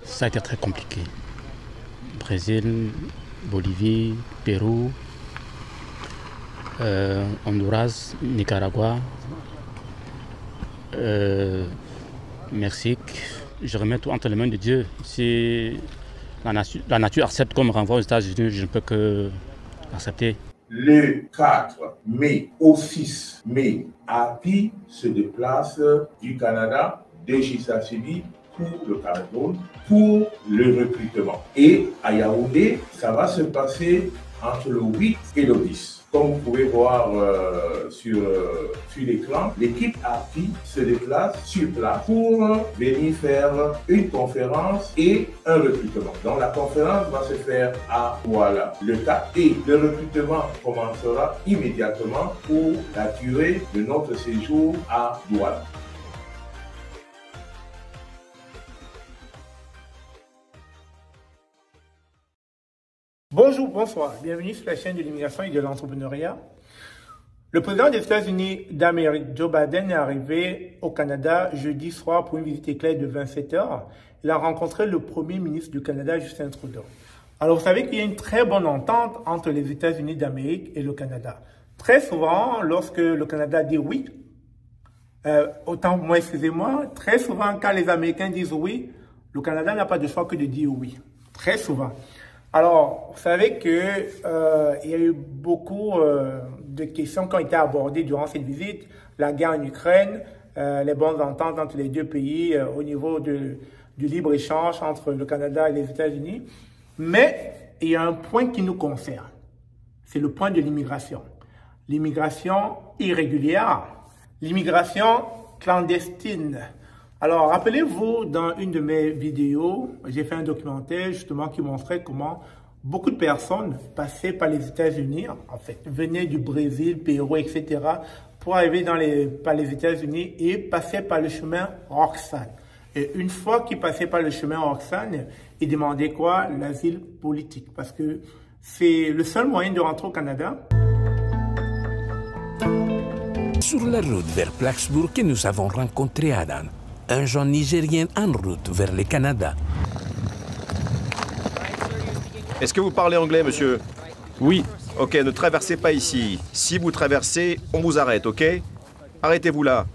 Ça a été très compliqué. Brésil, Bolivie, Pérou, Honduras, Nicaragua, Mexique. Je remets tout entre les mains de Dieu. Si la nature accepte comme renvoi aux États-Unis, je ne peux que accepter. Le 4 mai au 6 mai, Hapi se déplace du Canada, de Gissa-Sébi pour le Cameroun, pour le recrutement. Et à Yaoundé, ça va se passer entre le 8 et le 10. Comme vous pouvez voir sur l'écran, l'équipe API se déplace sur place pour venir faire une conférence et un recrutement. Donc la conférence va se faire à Douala le 4 et le recrutement commencera immédiatement pour la durée de notre séjour à Douala. Bonjour, bonsoir, bienvenue sur la chaîne de l'immigration et de l'entrepreneuriat. Le président des États-Unis d'Amérique, Joe Biden, est arrivé au Canada jeudi soir pour une visite éclair de 27 heures. Il a rencontré le premier ministre du Canada, Justin Trudeau. Alors, vous savez qu'il y a une très bonne entente entre les États-Unis d'Amérique et le Canada. Très souvent, lorsque le Canada dit oui, très souvent, quand les Américains disent oui, le Canada n'a pas de choix que de dire oui. Très souvent. Alors, vous savez qu'il y a eu beaucoup de questions qui ont été abordées durant cette visite. La guerre en Ukraine, les bonnes ententes entre les deux pays au niveau du libre-échange entre le Canada et les États-Unis. Mais il y a un point qui nous concerne. C'est le point de l'immigration. L'immigration irrégulière, l'immigration clandestine. Alors, rappelez-vous, dans une de mes vidéos, j'ai fait un documentaire justement qui montrait comment beaucoup de personnes passaient par les États-Unis, en fait, venaient du Brésil, Pérou, etc., pour arriver par les États-Unis et passaient par le chemin Roxane. Et une fois qu'ils passaient par le chemin Roxane, ils demandaient quoi? L'asile politique, parce que c'est le seul moyen de rentrer au Canada. Sur la route vers Plattsburgh que nous avons rencontré Adam, un jeune Nigérien en route vers le Canada. Est-ce que vous parlez anglais, monsieur? Oui. Ok, ne traversez pas ici. Si vous traversez, on vous arrête, ok? Arrêtez-vous là.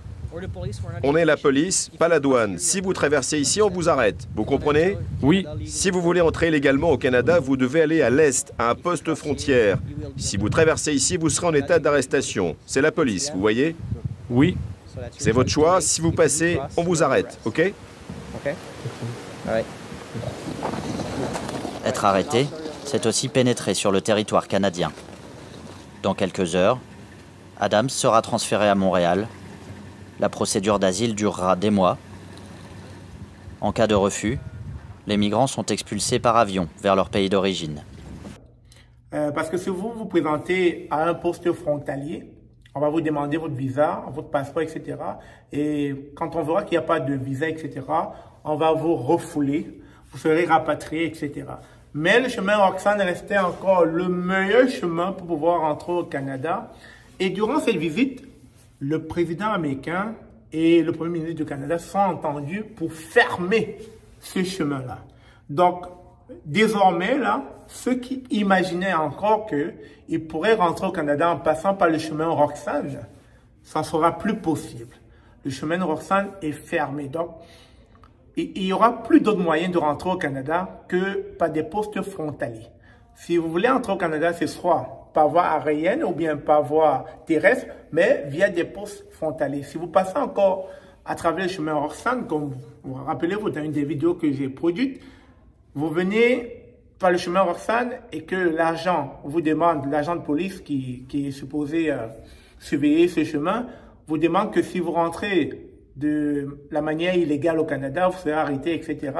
On est la police, pas la douane. Si vous traversez ici, on vous arrête. Vous comprenez? Oui. Si vous voulez entrer légalement au Canada, vous devez aller à l'est, à un poste frontière. Si vous traversez ici, vous serez en état d'arrestation. C'est la police, vous voyez? Oui. C'est votre choix. Si vous passez, on vous arrête, ok? Être arrêté, c'est aussi pénétrer sur le territoire canadien. Dans quelques heures, Adams sera transféré à Montréal. La procédure d'asile durera des mois. En cas de refus, les migrants sont expulsés par avion vers leur pays d'origine. Parce que si vous vous présentez à un poste frontalier, on va vous demander votre visa, votre passeport, etc. Et quand on verra qu'il n'y a pas de visa, etc., on va vous refouler, vous serez rapatrié, etc. Mais le chemin Roxane restait encore le meilleur chemin pour pouvoir rentrer au Canada. Et durant cette visite, le président américain et le premier ministre du Canada sont entendus pour fermer ce chemin-là. Donc, désormais, là, ceux qui imaginaient encore qu'ils pourraient rentrer au Canada en passant par le chemin Roxane, ça ne sera plus possible. Le chemin Roxane est fermé. Donc, il n'y aura plus d'autres moyens de rentrer au Canada que par des postes frontaliers. Si vous voulez entrer au Canada, c'est soit par voie aérienne ou bien par voie terrestre, mais via des postes frontaliers. Si vous passez encore à travers le chemin Roxane, comme vous rappelez-vous dans une des vidéos que j'ai produites, vous venez par le chemin Roxane et que l'agent vous demande, l'agent de police qui est supposé surveiller ce chemin, vous demande que si vous rentrez de la manière illégale au Canada, vous serez arrêté, etc.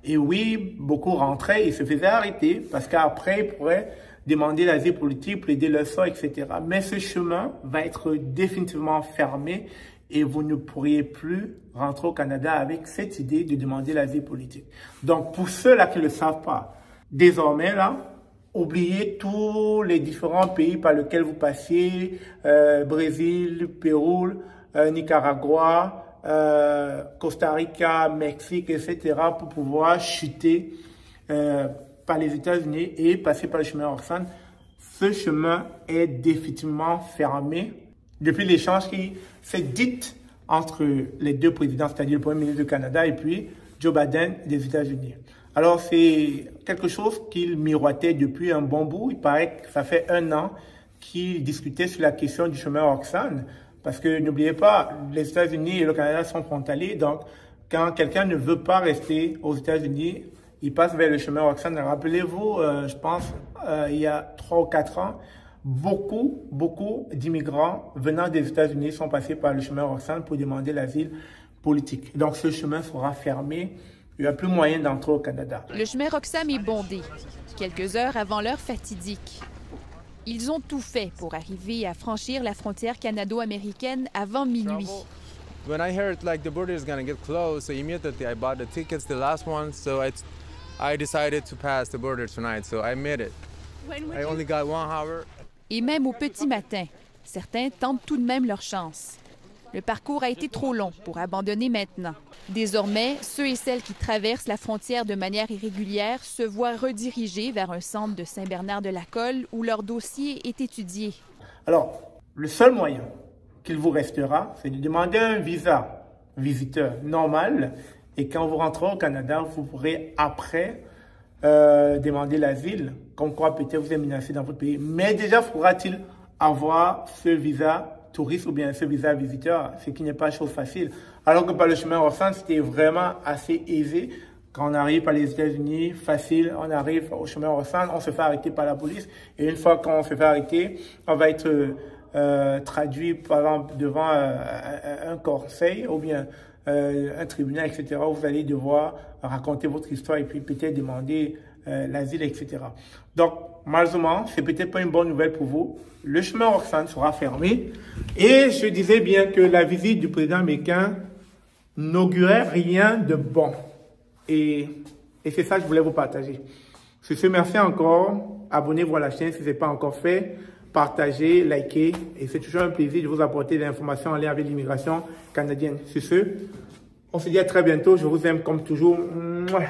Et oui, beaucoup rentraient et se faisaient arrêter parce qu'après, ils pourraient demander l'asile politique, plaider leur sort, etc. Mais ce chemin va être définitivement fermé et vous ne pourriez plus rentrer au Canada avec cette idée de demander l'asile politique. Donc, pour ceux-là qui ne le savent pas, désormais, là, oubliez tous les différents pays par lesquels vous passez, Brésil, Pérou, Nicaragua, Costa Rica, Mexique, etc. pour pouvoir chuter par les États-Unis et passer par le chemin Roxham. Ce chemin est définitivement fermé depuis l'échange qui s'est dit entre les deux présidents, c'est-à-dire le Premier ministre du Canada et puis Joe Biden des États-Unis. Alors, c'est quelque chose qu'il miroitait depuis un bon bout. Il paraît que ça fait 1 an qu'il discutait sur la question du chemin Roxham. Parce que n'oubliez pas, les États-Unis et le Canada sont frontaliers. Donc, quand quelqu'un ne veut pas rester aux États-Unis, il passe vers le chemin Roxham. Rappelez-vous, je pense, il y a 3 ou 4 ans, beaucoup d'immigrants venant des États-Unis sont passés par le chemin Roxham pour demander l'asile politique. Donc, ce chemin sera fermé. Il n'y a plus moyen d'entrer au Canada. Le chemin Roxham est bondé, quelques heures avant l'heure fatidique. Ils ont tout fait pour arriver à franchir la frontière canado-américaine avant minuit. When I heard like the border is going to get closed, so immediately I bought the tickets, the last one, so I decided to pass the border tonight, so I made it. I only got 1 hour. Et même au petit matin, certains tentent tout de même leur chance. Le parcours a été trop long pour abandonner maintenant. Désormais, ceux et celles qui traversent la frontière de manière irrégulière se voient redirigés vers un centre de Saint-Bernard-de-la-Colle où leur dossier est étudié. Alors, le seul moyen qu'il vous restera, c'est de demander un visa visiteur normal. Et quand vous rentrez au Canada, vous pourrez après demander l'asile, comme quoi peut-être vous êtes menacé dans votre pays. Mais déjà, faudra-t-il avoir ce visa touriste ou bien ce visa visiteur, ce qui n'est pas chose facile. Alors que par le chemin Roxham, c'était vraiment assez aisé. Quand on arrive par les États-Unis, facile, on arrive au chemin Roxham, on se fait arrêter par la police. Et une fois qu'on se fait arrêter, on va être traduit, par exemple, devant un conseil ou bien un tribunal, etc. Vous allez devoir raconter votre histoire et puis peut-être demander l'asile, etc. Donc, malheureusement, c'est peut-être pas une bonne nouvelle pour vous. Le chemin Roxham sera fermé. Et je disais bien que la visite du président américain n'augurait rien de bon. Et c'est ça que je voulais vous partager. Sur ce, merci encore. Abonnez-vous à la chaîne si ce n'est pas encore fait. Partagez, likez. Et c'est toujours un plaisir de vous apporter des informations en lien avec l'immigration canadienne. Sur ce, on se dit à très bientôt. Je vous aime comme toujours. Mouah.